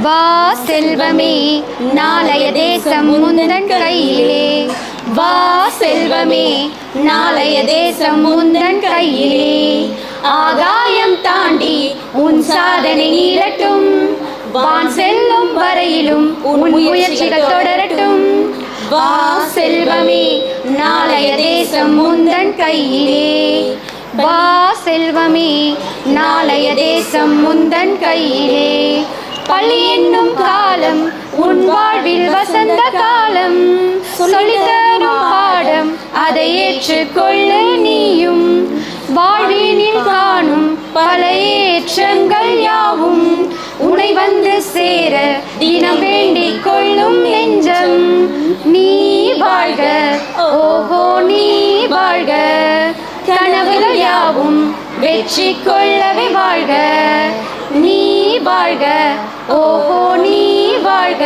வா செல்வமே நாளைய தேசம் முந்தன் கையிலே. வா செல்வமே நாளைய தேசம் முந்தன் கையிலே. ஆகாயம் தாண்டி உன் சாதனை நீளட்டும். வான் செல்லும் வரையிலும் உன் முயற்சிகள் தொடரட்டும். வா செல்வமே நாளைய தேசம் முந்தன் கையிலே. வா செல்வமே நாளைய தேசம் முந்தன் கையிலே. பள்ளி என்னும் காலம் உன் வாழ்வில் வசந்த காலம். சொல்லித்தரும் பாடம் அதை ஏற்றுக்கொள்ள நீயும். வாழ்வினில் காணும் பல ஏற்றங்கள் யாவும் உனை வந்து சேர தினம் வேண்டிக் கொள்ளும் நெஞ்சம். நீ வாழ்க, ஓஹோ நீ வாழ்க. கனவுகள் யாவும் வெற்றி கொள்ளவே வாழ்க. நீ வாழ்க, ஓஹோ நீ வாழ்க.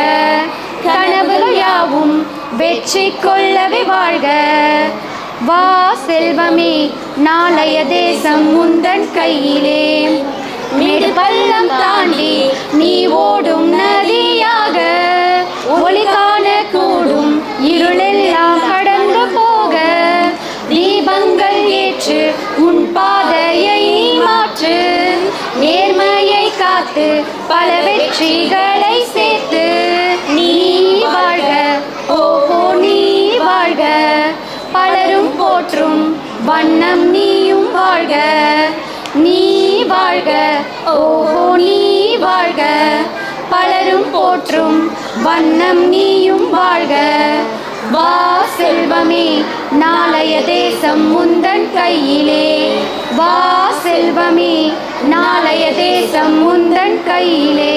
கனவுகள் யாவும் வெற்றி கொள்ளவே வாழ்க. வா செல்வமே நாளைய தேசம் முந்தன் கையிலே. மேடு பள்ளம் தாண்டி நீ ஓடும் நதியாக ஒளி காண கூடும் இருளெல்லாம் கடந்து போக. தீபங்கள் ஏற்று உன் பாதையை மாற்று. நேர்மையை காத்து பல வெற்றிகளை சேர்த்து. நீ வாழ்க, ஓஹோ நீ வாழ்க. பலரும் போற்றும் வண்ணம் நீயும் வாழ்க. நீ வாழ்க, ஓஹோ நீ வாழ்க. பலரும் போற்றும் வண்ணம் நீயும் வாழ்க. வா செல்வமே நாளைய தேசம் முந்தன் கையிலே. வா செல்வமே நாளைய தேசம் முந்தன் கையிலே.